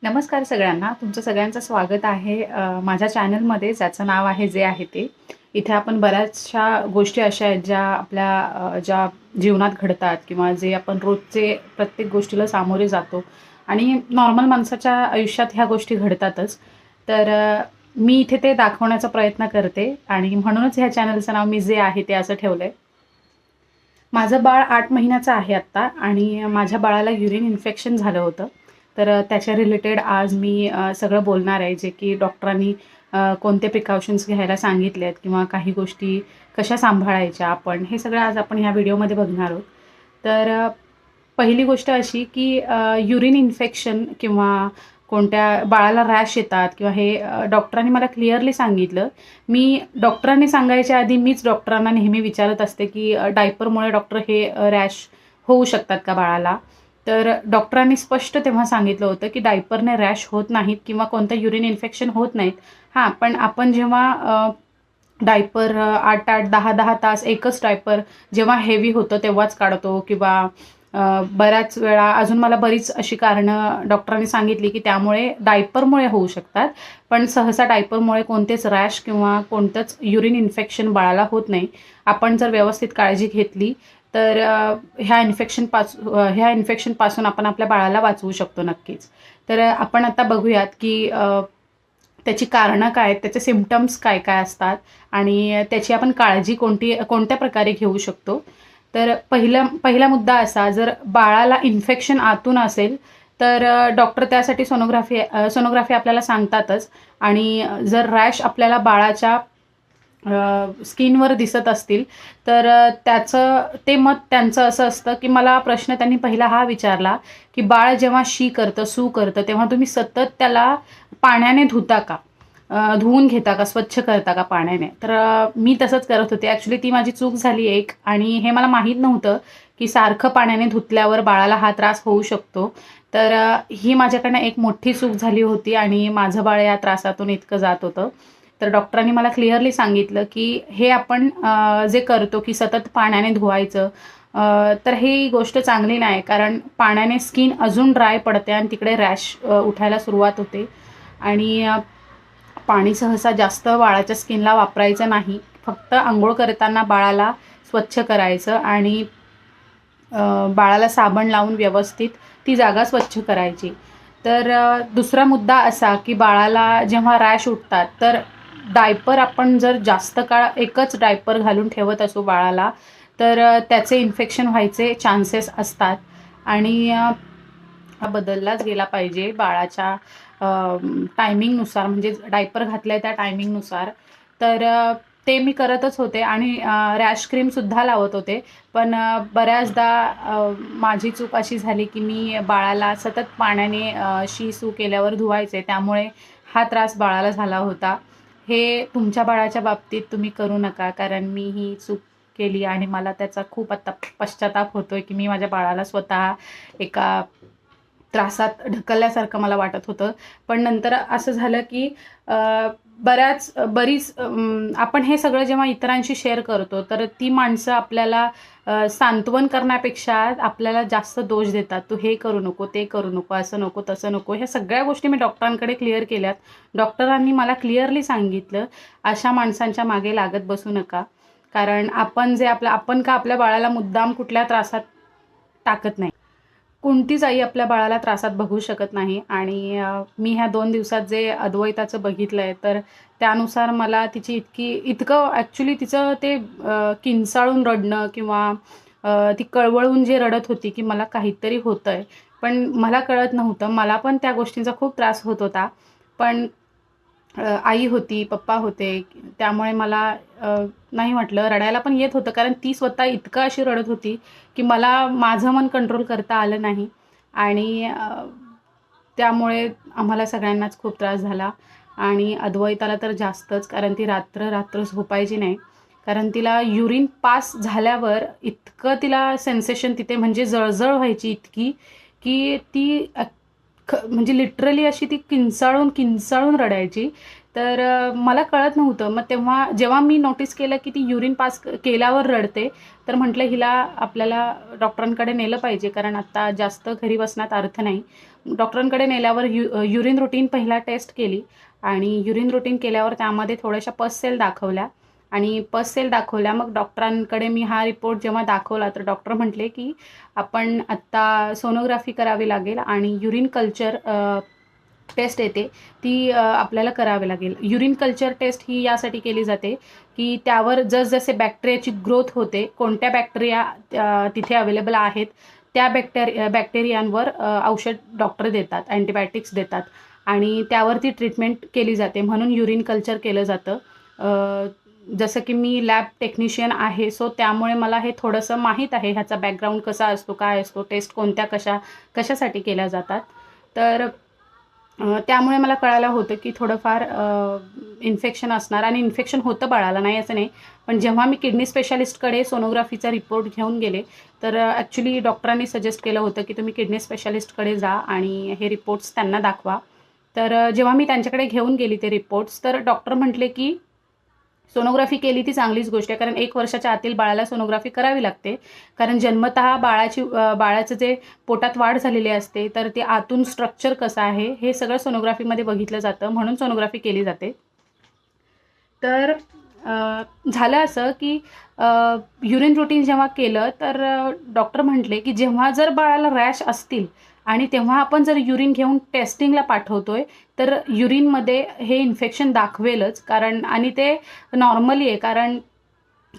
नमस्कार सगळ्यांना. तुमचं सगळ्यांचं स्वागत आहे माझ्या चॅनलमध्ये, ज्याचं नाव आहे जे आहे ते. इथे आपण बऱ्याचशा गोष्टी अशा आहेत ज्या आपल्या ज्या जीवनात घडतात किंवा जे आपण रोजचे प्रत्येक गोष्टीला सामोरे जातो आणि नॉर्मल माणसाच्या आयुष्यात ह्या गोष्टी घडतातच. तर मी इथे ते दाखवण्याचा प्रयत्न करते आणि म्हणूनच ह्या चॅनलचं नाव मी जे आहे ते असं ठेवलंय. माझं बाळ 8 महिन्याचं आहे आत्ता आणि माझ्या बाळाला युरिन इन्फेक्शन झालं होतं. तर त्याच्या रिलेटेड आज मी सगळं बोलणार आहे, जे की डॉक्टरांनी कोणते प्रिकॉशन्स घ्यायला सांगितले आहेत किंवा काही गोष्टी कशा सांभाळायच्या आपण, हे सगळं आज आपण ह्या व्हिडिओमध्ये बघणार आहोत. तर पहिली गोष्ट अशी की युरिन इन्फेक्शन किंवा कोणत्या बाळाला रॅश येतात किंवा हे डॉक्टरांनी मला क्लिअरली सांगितलं. मी डॉक्टरांनी सांगायच्या आधी मीच डॉक्टरांना नेहमी विचारत असते की डायपरमुळे डॉक्टर हे रॅश होऊ शकतात का बाळाला? तर डॉक्टरांनी स्पष्ट तेव्हा सांगितलं होतं की डायपरने रॅश होत नाहीत किंवा कोणतं युरिन इन्फेक्शन होत नाहीत. हां, पण आपण जेव्हा डायपर 8-8, 10-10 तास एकच डायपर जेव्हा हेवी होतं तेव्हाच काढतो किंवा बऱ्याच वेळा अजून मला बरीच अशी कारणं डॉक्टरांनी सांगितली की त्यामुळे डायपरमुळे होऊ शकतात. पण सहसा डायपरमुळे कोणतेच रॅश किंवा कोणतंच युरिन इन्फेक्शन बाळाला होत नाही. आपण जर व्यवस्थित काळजी घेतली तर ह्या इन्फेक्शनपासून आपण आपल्या बाळाला वाचवू शकतो नक्कीच. तर आपण आता बघूयात की त्याची कारणं काय आहेत, त्याचे सिम्पटम्स काय काय असतात आणि त्याची आपण काळजी कोणत्या प्रकारे घेऊ शकतो. तर पहिला मुद्दा असा, जर बाळाला इन्फेक्शन आतून असेल तर डॉक्टर त्यासाठी सोनोग्राफी आपल्याला सांगतातच. आणि जर रॅश आपल्याला बाळाच्या स्किनवर दिसत असतील तर ते मत त्यांचं असं असतं की मला प्रश्न त्यांनी पहिला हा विचारला की बाळ जेव्हा शी करतं, सू करतं, तेव्हा तुम्ही सतत त्याला पाण्याने धुता का? धुवून घेता का? स्वच्छ करता का पाण्याने? तर मी तसंच करत होते. ॲक्च्युली ती माझी चूक झाली एक, आणि हे मला माहीत नव्हतं की सारखं पाण्याने धुतल्यावर बाळाला हा त्रास होऊ शकतो. तर ही माझ्याकडनं एक मोठी चूक झाली होती आणि माझं बाळ या त्रासातून इतकं जात होतं. तर डॉक्टरांनी मला क्लिअरली सांगितलं की हे आपण जे करतो की सतत पाण्याने धुवायचं, तर ही गोष्ट चांगली नाही, कारण पाण्याने स्किन अजून ड्राय पडते आणि तिकडे रॅश उठायला सुरुवात होते. आणि पाणी सहसा जास्त बाळाच्या स्किनला वापरायचं नाही. फक्त अंघोळ करताना बाळाला स्वच्छ करायचं आणि बाळाला साबण लावून व्यवस्थित ती जागा स्वच्छ करायची. तर दुसरा मुद्दा असा की बाळाला जेव्हा रॅश उठतात तर डायपर आपण जर जास्त काळ एकच डायपर घालून ठेवत असू बाळाला, तर त्याचे इन्फेक्शन व्हायचे चान्सेस असतात. आणि हा बदललाच गेला पाहिजे बाळाच्या टायमिंगनुसार, म्हणजे डायपर घातलंय त्या टायमिंगनुसार. तर ते मी करतच होते आणि रॅश क्रीमसुद्धा लावत होते. पण बऱ्याचदा माझी चूक अशी झाली की मी बाळाला सतत पाण्याने शी सू केल्यावर धुवायचे, त्यामुळे हा त्रास बाळाला झाला होता. हे तुमच्या बाळाच्या बाबतीत तुम्ही करू नका, कारण मी ही चूक केली आणि मला त्याचा खूप आता पश्चाताप होतोय की मी माझ्या बाळाला स्वतः एका त्रासात ढकलल्यासारखं मला वाटत होतं. पण नंतर असं झालं की बरीच आपण हे सगळं जेव्हा इतरांशी शेअर करतो तर ती माणसं आपल्याला सांत्वन करण्यापेक्षा आपल्याला जास्त दोष देतात. तू हे करू नको, ते करू नको, असं नको, तसं नको. ह्या सगळ्या गोष्टी मी डॉक्टरांकडे क्लिअर केल्यात. डॉक्टरांनी मला क्लिअरली सांगितलं, अशा माणसांच्या मागे लागत बसू नका. कारण आपण का आपल्या बाळाला मुद्दाम कुठल्या त्रासात टाकत नाही. कोणतीच आई आपल्या बाळाला त्रासात बघू शकत नाही. आणि मी ह्या 2 दिवसात जे अद्वैताचं बघितलंय, तर त्यानुसार मला इतकं ॲक्च्युली तिचं ते किंचाळून रडणं किंवा ती कळवळून जे रडत होती की मला काहीतरी होतंय, पण मला कळत नव्हतं. मला पण त्या गोष्टींचा खूप त्रास होत होता. पण आई होती, पप्पा होते, त्यामुळे मला नाही म्हटलं. रडायला पण येत होतं, कारण ती स्वतः इतकं अशी रडत होती की मला माझं मन कंट्रोल करता आलं नाही. आणि त्यामुळे आम्हाला सगळ्यांनाच खूप त्रास झाला आणि अद्वैताला तर जास्तच, कारण ती रात्र झोपायची नाही. कारण तिला युरिन पास झाल्यावर इतकं तिला सेन्सेशन तिथे, म्हणजे जळजळ व्हायची इतकी की ती म्हणजे लिटरली अशी ती किंचाळून किंचाळून रडायची. तर मला कळत नव्हतं. मग तेव्हा जेव्हा मी नोटीस केलं की ती युरिन पास केल्यावर रडते, तर म्हटलं हिला आपल्याला डॉक्टरांकडे नेलं पाहिजे, कारण आत्ता जास्त घरी बसण्यात अर्थ नाही. डॉक्टरांकडे नेल्यावर युरिन रुटीन पहिला टेस्ट केली आणि युरिन रुटीन केल्यावर त्यामध्ये थोड्याशा पस सेल दाखवल्या आणि पस सेल दाखवल्या. मग डॉक्टरांकडे मी हा रिपोर्ट जेव्हा दाखवला, तर डॉक्टर म्हटले की आपण आत्ता सोनोग्राफी करावी लागेल आणि युरिन कल्चर टेस्ट येते ती आपल्याला करावी लागेल. युरिन कल्चर टेस्ट ही यासाठी केली जाते की त्यावर जसजसे बॅक्टेरियाची ग्रोथ होते, कोणत्या बॅक्टेरिया तिथे अवेलेबल आहेत, त्या बॅक्टेरियांवर औषध डॉक्टर देतात, अँटीबायोटिक्स देतात आणि त्यावरती ट्रीटमेंट केली जाते. म्हणून युरिन कल्चर केलं जातं. जसं की मी लॅब टेक्निशियन आहे, सो त्यामुळे मला हे थोडंसं माहीत आहे, ह्याचा बॅकग्राऊंड कसा असतो, काय असतो, टेस्ट कोणत्या कशासाठी केल्या जातात. तर त्यामुळे मला कळायला होतं की थोडंफार इन्फेक्शन असणार आणि इन्फेक्शन होतं बाळाला, नाही असं नाही. पण जेव्हा मी किडनी स्पेशालिस्टकडे सोनोग्राफीचा रिपोर्ट घेऊन गेले, तर ॲक्च्युली डॉक्टरांनी सजेस्ट केलं होतं की तुम्ही किडनी स्पेशालिस्टकडे जा आणि हे रिपोर्ट्स त्यांना दाखवा. तर जेव्हा मी त्यांच्याकडे घेऊन गेली ते रिपोर्ट्स, तर डॉक्टर म्हटले की सोनोग्राफी केली ती चांगलीच गोष्ट आहे, कारण 1 वर्षाच्या आतील बाळाला सोनोग्राफी करावी लागते. कारण जन्मतः बाळाचं जे पोटात वाढ झालेली असते, तर ते आतून स्ट्रक्चर कसं आहे हे सगळं सोनोग्राफीमध्ये बघितलं जातं, म्हणून सोनोग्राफी केली जाते. तर झालं असं की युरिन रुटीन जेव्हा केलं, तर डॉक्टर म्हटले की जेव्हा जर बाळाला रॅश असतील आणि तेव्हा आपण जर युरिन घेऊन टेस्टिंगला पाठवतोय, तर युरिनमध्ये हे इन्फेक्शन दाखवेलच. कारण आणि ते नॉर्मली आहे, कारण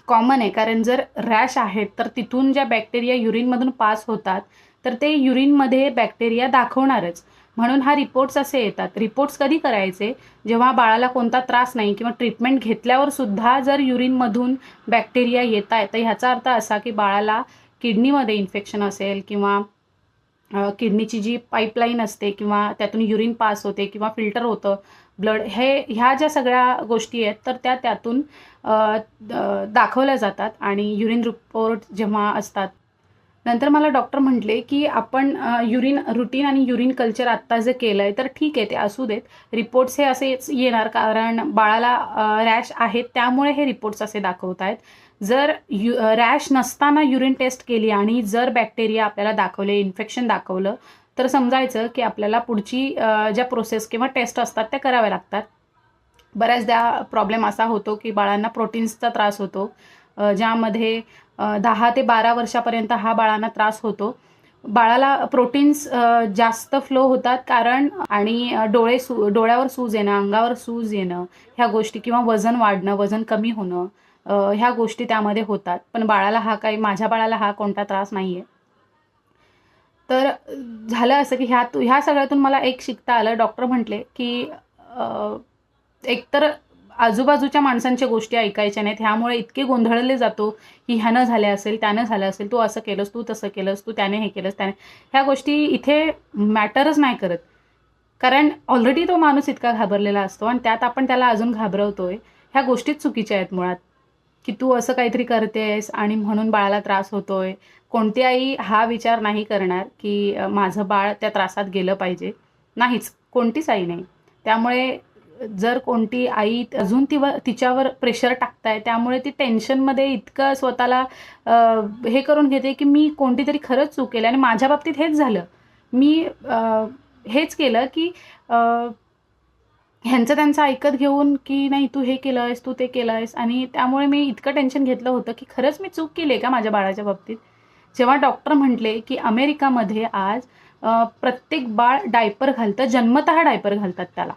कॉमन आहे. कारण जर रॅश आहेत, तर तिथून ज्या बॅक्टेरिया युरिनमधून पास होतात, तर ते युरिनमध्ये बॅक्टेरिया दाखवणारच. म्हणून हा रिपोर्ट्स असे येतात. रिपोर्ट्स कधी करायचे? जेव्हा बाळाला कोणता त्रास नाही किंवा ट्रीटमेंट घेतल्यावर सुद्धा जर युरिनमधून बॅक्टेरिया येत आहे, तर ह्याचा अर्थ असा की बाळाला किडनीमध्ये इन्फेक्शन असेल किंवा किडनीची जी पाईपलाईन असते किंवा त्यातून युरिन पास होते किंवा फिल्टर होतं ब्लड, ह्या ज्या सगळ्या गोष्टी आहेत, तर त्यातून दाखवल्या जातात. आणि युरिन रिपोर्ट जेव्हा असतात, नंतर मला डॉक्टर म्हटले की आपण युरिन रुटीन आणि युरिन कल्चर आत्ता जे केलं आहे, तर ठीक आहे, ते असू देत. रिपोर्ट्स हे असेच येणार, कारण बाळाला रॅश आहेत, त्यामुळे हे रिपोर्ट्स असे दाखवत आहेत. जर रॅश नसताना युरिन टेस्ट केली आणि जर बॅक्टेरिया आपल्याला दाखवले, इन्फेक्शन दाखवलं, तर समजायचं की आपल्याला पुढची ज्या प्रोसेस किंवा टेस्ट असतात त्या कराव्या लागतात. बऱ्याचदा प्रॉब्लेम असा होतो की बाळांना प्रोटीन्सचा त्रास होतो, ज्यामध्ये 10 ते 12 वर्षापर्यंत हा बाळांना त्रास होतो. बाळाला प्रोटीन्स जास्त फ्लो होतात, कारण आणि डोळ्यावर सूज येणं, अंगावर सूज येणं, ह्या गोष्टी किंवा वजन वाढणं, वजन कमी होणं, ह्या गोष्टी त्यामध्ये होतात. पण माझ्या बाळाला हा कोणता त्रास नाही आहे. तर झालं असं की ह्या सगळ्यातून मला एक शिकता आलं. डॉक्टर म्हटले की एकतर आजूबाजूच्या माणसांच्या गोष्टी ऐकायच्या नाहीत. ह्यामुळे इतके गोंधळले जातो की ह्यानं झालं असेल, त्यानं झालं असेल, तू असं केलंस, तू तसं केलंस, तू त्याने हे केलंस, त्याने, ह्या गोष्टी इथे मॅटरच नाही करत. कारण ऑलरेडी तो माणूस इतका घाबरलेला असतो आणि त्यात आपण त्याला अजून घाबरवतोय. ह्या गोष्टीच चुकीच्या आहेत मुळात, की तू असं काहीतरी करतेस आणि म्हणून बाळाला त्रास होतोय. कोणती आई हा विचार नाही करणार की माझं बाळ त्या त्रासात गेलं पाहिजे. नाहीच, कोणतीच आई नाही. त्यामुळे जर कोणती आई अजून तिच्यावर प्रेशर टाकताय, त्यामुळे ती टेन्शनमध्ये इतकं स्वतःला हे करून घेते की मी कोणती तरी खरंच चूक केली. आणि माझ्या बाबतीत हेच झालं. मी हेच केलं की ह्यांचं त्यांचं ऐकत घेऊन की नाही, तू हे केलं आहेस, तू ते केलं आहेस, आणि त्यामुळे मी इतकं टेन्शन घेतलं होतं की खरंच मी चूक केली आहे का माझ्या बाळाच्या बाबतीत. जेव्हा डॉक्टर म्हटले की अमेरिकामध्ये आज प्रत्येक बाळ डायपर घालतं, जन्मतः डायपर घालतात त्याला,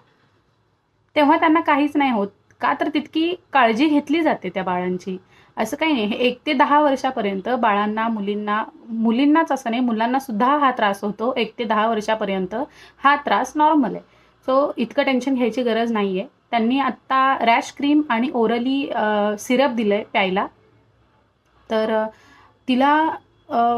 तेव्हा त्यांना काहीच नाही होत. का तर तितकी काळजी घेतली जाते त्या बाळांची. असं काही नाही. 1 ते 10 वर्षापर्यंत बाळांना, मुलींनाच असं नाही, मुलांना सुद्धा हा त्रास होतो. 1 ते 10 वर्षापर्यंत हा त्रास नॉर्मल आहे. सो इतकं टेन्शन घ्यायची गरज नाही आहे. त्यांनी आत्ता रॅश क्रीम आणि ओरली सिरप दिलं आहे प्यायला. तर तिला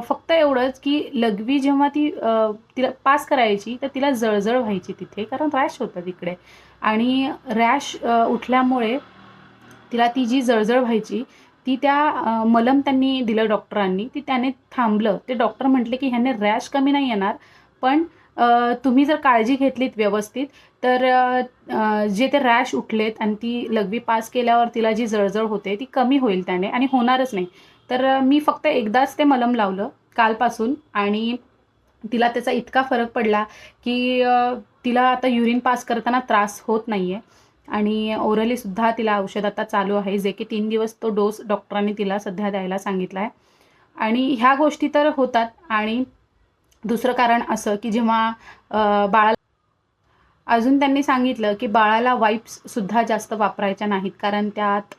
फक्त एवढंच की लघवी जेव्हा तिला पास करायची, तर तिला जळजळ व्हायची तिथे, कारण रॅश होतं तिकडे. आणि रॅश उठल्यामुळे तिला ती जी जळजळ व्हायची, ती त्या मलम त्यांनी दिलं डॉक्टरांनी, ती त्याने थांबलं. ते डॉक्टर म्हटले की ह्याने रॅश कमी नाही येणार, पण तुम्ही जर काळजी घेतलीत व्यवस्थित तर जे ते रॅश उठलेत आणि ती लघवी पास केल्यावर तिला जी जळजळ होते ती कमी होईल त्याने आणि होणारच नाही. तर मी फक्त एकदाच ते मलम लावलं कालपासून आणि तिला त्याचा इतका फरक पडला की तिला आता युरिन पास करताना त्रास होत नाहीये आणि ओरली सुद्धा तिला औषध आता चालू आहे, जे की 3 दिवस तो डोस डॉक्टरांनी तिला सध्या द्यायला सांगितला आहे. आणि ह्या गोष्टी तर होतात. आणि दुसरं कारण असं की जेव्हा बाळाला अजून त्यांनी सांगितलं की बाळाला वाईप्ससुद्धा जास्त वापरायच्या नाहीत, कारण त्यात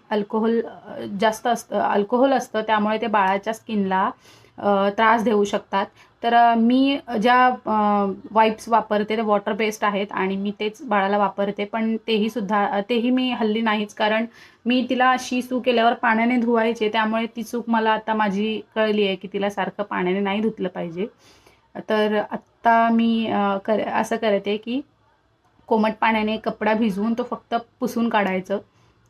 जास्त असतं, अल्कोहोल असतं, त्यामुळे ते बाळाच्या स्किनला त्रास देऊ शकतात. तर मी ज्या वाईप्स वापरते ते वॉटर बेस्ड आहेत आणि मी तेच बाळाला वापरते. पण तेही मी हल्ली नाहीच, कारण मी तिला सू केल्यावर पाण्याने धुवायचे, त्यामुळे ती चूक मला आता माझी कळली आहे की तिला सारखं पाण्याने नाही धुतलं पाहिजे. तर आत्ता मी असं करते की कोमट पाण्याने कपडा भिजवून तो फक्त पुसून काढायचं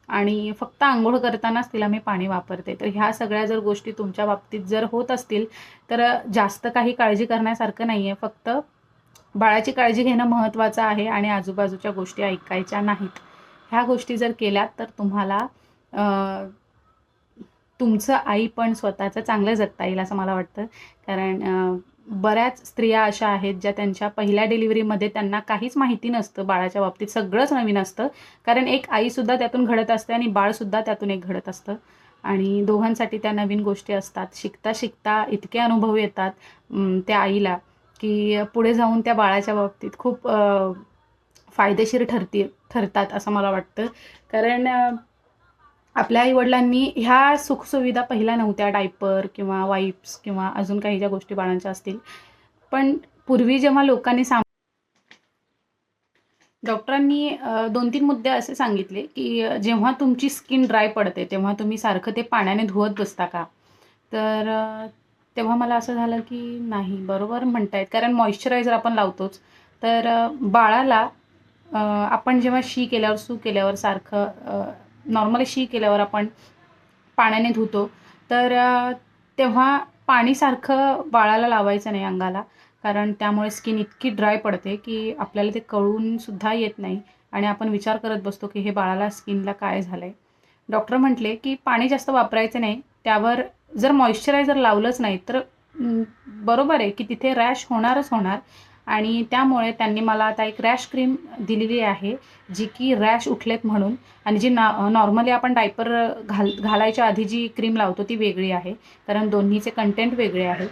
आणि फक्त अंघोळ करतानाच तिला मी पाणी वापरते. तर ह्या सगळ्या जर गोष्टी तुमच्या बाबतीत जर होत असतील तर जास्त काही काळजी करण्यासारखं नाही आहे. फक्त बाळाची काळजी घेणं महत्त्वाचं आहे आणि आजूबाजूच्या गोष्टी ऐकायच्या नाहीत. ह्या गोष्टी जर केल्यात तर तुम्हाला तुमचं आई पण स्वतःचं चांगलं जगता येईल असं मला वाटतं. कारण बऱ्याच स्त्रिया अशा आहेत ज्या त्यांच्या पहिल्या डिलिव्हरीमध्ये त्यांना काहीच माहिती नसतं, बाळाच्या बाबतीत सगळंच नवीन असतं. कारण एक आईसुद्धा त्यातून घडत असते आणि बाळसुद्धा त्यातून एक घडत असतं आणि दोघांसाठी त्या नवीन गोष्टी असतात. शिकता शिकता इतके अनुभव येतात त्या आईला की पुढे जाऊन त्या बाळाच्या बाबतीत खूप फायदेशीर ठरतात असं मला वाटतं. कारण आपल्या आईवडिलांनी ह्या सुखसुविधा पहिल्या नव्हत्या, डायपर किंवा वाईप्स किंवा अजून काही ज्या गोष्टी बाळांच्या असतील. पण पूर्वी जेव्हा लोकांनी डॉक्टरांनी 2-3 मुद्दे असे सांगितले की जेव्हा तुमची स्किन ड्राय पडते तेव्हा तुम्ही सारखं ते पाण्याने धुवत बसता का? तर तेव्हा मला असं झालं की नाही, बरोबर म्हणतायत, कारण मॉइश्चरायझर आपण लावतोच. तर बाळाला आपण जेव्हा सू केल्यावर सारखं नॉर्मली केल्यावर आपण पाण्याने धुतो, तर तेव्हा पाणी सारखं बाळाला लावायचं नाही अंगाला, कारण त्यामुळे स्किन इतकी ड्राय पडते की आपल्याला ते कळूनसुद्धा येत नाही आणि आपण विचार करत बसतो की हे बाळाला स्किनला काय झालं आहे. डॉक्टर म्हटले की पाणी जास्त वापरायचं नाही, त्यावर जर मॉइश्चरायझर लावलंच नाही तर बरोबर आहे की तिथे रॅश होणारच होणार. आणि त्यामुळे त्यांनी मला आता एक रॅश क्रीम दिलेली आहे, जी की रॅश उठलेत म्हणून. आणि जी नॉर्मली आपण डायपर घालायच्या आधी जी क्रीम लावतो ती वेगळी आहे, कारण दोन्हीचे कंटेंट वेगळे आहेत.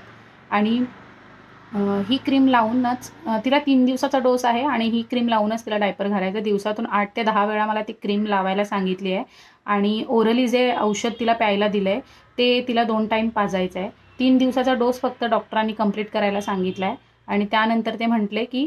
आणि ही क्रीम लावूनच तिला 3 दिवसाचा डोस आहे आणि ही क्रीम लावूनच तिला डायपर घालायचं. दिवसातून 8 ते 10 वेळा मला ती क्रीम लावायला सांगितली आहे आणि ओरली जे औषध तिला प्यायला दिलं आहे ते तिला 2 टाईम पाजायचं आहे. 3 दिवसाचा डोस फक्त डॉक्टरांनी कंप्लीट करायला सांगितला आहे आणि त्यानंतर ते म्हटले की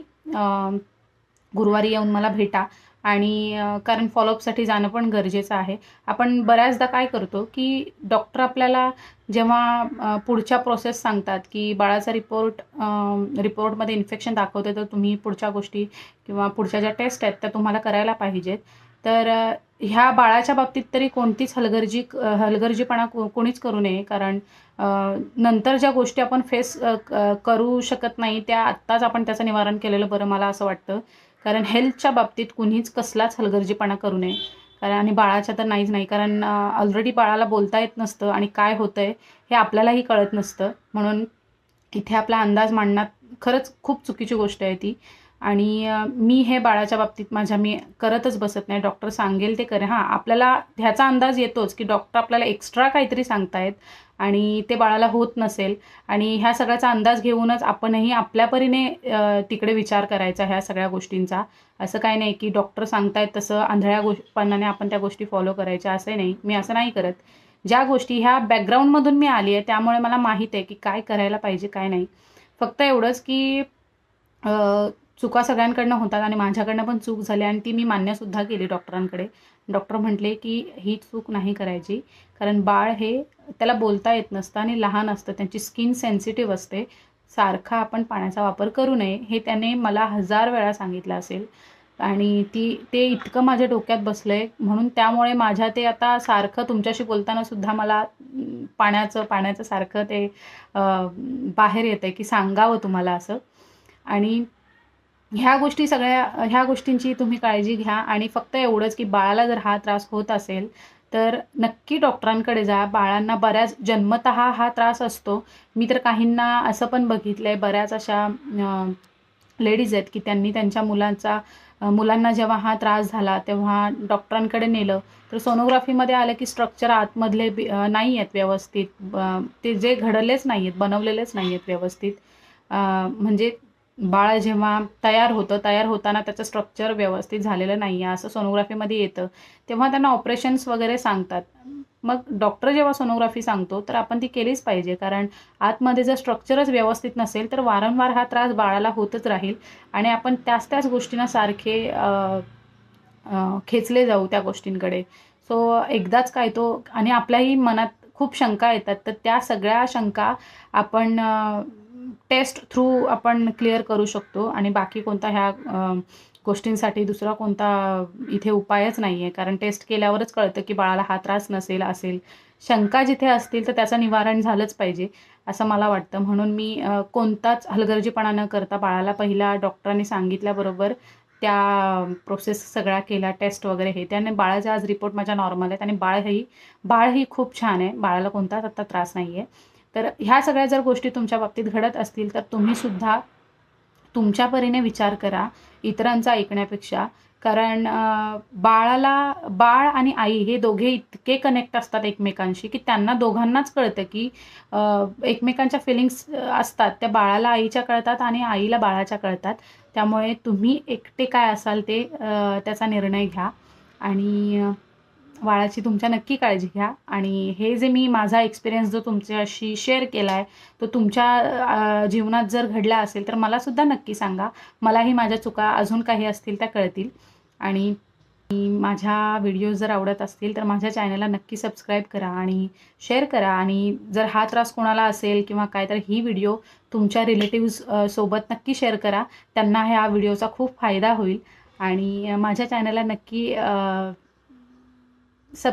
गुरुवारी येऊन मला भेटा. आणि कारण फॉलोअपसाठी जाणं पण गरजेचं आहे. आपण बऱ्याचदा काय करतो की डॉक्टर आपल्याला जेव्हा पुढच्या प्रोसेस सांगतात की बाळाचा रिपोर्टमध्ये इन्फेक्शन दाखवते, तर तुम्ही पुढच्या गोष्टी किंवा पुढच्या ज्या टेस्ट आहेत त्या तुम्हाला करायला पाहिजेत. तर ह्या बाळाच्या बाबतीत तरी कोणतीच हलगर्जीपणा कोणीच करू नये, कारण नंतर ज्या गोष्टी आपण फेस करू शकत नाही त्या आत्ताच आपण त्याचं निवारण केलेलं बरं मला असं वाटतं. कारण हेल्थच्या बाबतीत कुणीच कसलाच हलगर्जीपणा करू नये. आणि बाळाच्या तर नाहीच नाही, कारण ऑलरेडी बाळाला बोलता येत नसतं आणि काय होतंय हे आपल्यालाही कळत नसतं. म्हणून इथे आपला अंदाज मांडण्यात खरंच खूप चुकीची गोष्ट आहे ती. आणि मी हे बाळाच्या बाबतीत मी करतच बसत नाही. डॉक्टर सांगेल ते करे. आपल्याला ह्याचा अंदाज येतोच की डॉक्टर आपल्याला एक्स्ट्रा काहीतरी सांगतायत आणि ते बाळाला होत नसेल, आणि ह्या सगळ्याचा अंदाज घेऊनच आपणही आपल्या परीने तिकडे विचार करायचा ह्या सगळ्या गोष्टींचा. असं काही नाही की डॉक्टर सांगतायत तसं आंधळ्यापणाने आपण त्या गोष्टी फॉलो करायच्या, असं नाही. मी असं नाही करत. ज्या गोष्टी ह्या बॅकग्राऊंडमधून मी आली आहे त्यामुळे मला माहीत आहे की काय करायला पाहिजे काय नाही. फक्त एवढंच की चुका सगळ्यांकडनं होतात आणि माझ्याकडनं पण चूक झाली आणि ती मी मान्यसुद्धा केली डॉक्टरांकडे. डॉक्टर म्हटले की ही चूक नाही करायची, कारण बाळ हे त्याला बोलता येत नसतं आणि लहान असतं, त्यांची स्किन सेन्सिटिव्ह असते. सारखा आपण पाण्याचा वापर करू नये हे त्याने मला 1000 वेळा सांगितलं असेल आणि ते इतकं माझ्या डोक्यात बसलं आहे. म्हणून त्यामुळे माझ्या ते आता सारखं तुमच्याशी बोलतानासुद्धा मला पाण्याचं सारखं ते बाहेर येतं आहे की सांगावं तुम्हाला असं. आणि ह्या गोष्टींची तुम्ही काळजी घ्या. आणि फक्त एवढंच की बाळाला जर हा त्रास होत असेल तर नक्की डॉक्टरांकडे जा. बाळांना बऱ्याच जन्मतः हा त्रास असतो. मी तर काहींना असं पण बघितलं आहे, बऱ्याच अशा लेडीज आहेत की त्यांनी त्यांच्या मुलांना जेव्हा हा त्रास झाला तेव्हा डॉक्टरांकडे नेलं, तर सोनोग्राफीमध्ये आलं की स्ट्रक्चर आतमधले नाही आहेत व्यवस्थित. ते जे घडलेच नाही आहेत, बनवलेलेच नाही आहेत व्यवस्थित. म्हणजे बाळ जेव्हा तयार होताना त्याचं स्ट्रक्चर व्यवस्थित झालेलं नाही आहे असं सोनोग्राफीमध्ये येतं. तेव्हा त्यांना ऑपरेशन्स वगैरे सांगतात. मग डॉक्टर जेव्हा सोनोग्राफी सांगतो तर आपण ती केलीच पाहिजे, कारण आतमध्ये जर स्ट्रक्चरच व्यवस्थित नसेल तर वारंवार हा त्रास बाळाला होतच राहील आणि आपण त्याच गोष्टींना सारखे खेचले जाऊ त्या गोष्टींकडे. सो एकदाच काय तो, आणि आपल्याही मनात खूप शंका येतात, तर त्या सगळ्या शंका आपण टेस्ट थ्रू आपण क्लिअर करू शकतो. आणि बाकी कोणता ह्या गोष्टींसाठी दुसरा कोणता इथे उपायच नाही आहे, कारण टेस्ट केल्यावरच कळतं की बाळाला हा त्रास नसेल असेल. शंका जिथे असतील तर त्याचं निवारण झालंच पाहिजे असं मला वाटतं. म्हणून मी कोणताच हलगर्जीपणा न करता बाळाला पहिला डॉक्टरांनी सांगितल्याबरोबर त्या प्रोसेस सगळ्या केल्या, टेस्ट वगैरे हे. त्याने बाळाचे आज रिपोर्ट माझ्या नॉर्मल आहेत आणि बाळही खूप छान आहे. बाळाला कोणताच आता त्रास नाही आहे. तर ह्या सगळ्या जर गोष्टी तुमच्या बाबतीत घडत असतील तर तुम्हीसुद्धा तुमच्या परीने विचार करा इतरांचा ऐकण्यापेक्षा. कारण बाळ आणि आई हे दोघे इतके कनेक्ट असतात एकमेकांशी की त्यांना दोघांनाच कळतं की एकमेकांच्या फिलिंग्स असतात त्या बाळाला आईच्या कळतात आणि आईला बाळाच्या कळतात. त्यामुळे तुम्ही एकटे काय असाल ते त्याचा निर्णय घ्या आणि बाळाची तुमच्या नक्की काळजी घ्या. आणि हे जे मी माझा एक्सपिरियन्स जो तुमच्याशी शेअर केला आहे तो तुमच्या जीवनात जर घडला असेल तर मलासुद्धा नक्की सांगा. मलाही माझ्या चुका अजून काही असतील त्या कळतील. आणि माझ्या व्हिडिओज जर आवडत असतील तर माझ्या चॅनलला नक्की सबस्क्राईब करा आणि शेअर करा. आणि जर हा त्रास कोणाला असेल किंवा काय तर ही व्हिडिओ तुमच्या रिलेटिव्ज सोबत नक्की शेअर करा. त्यांना ह्या व्हिडिओचा खूप फायदा होईल. आणि माझ्या चॅनलला नक्की सब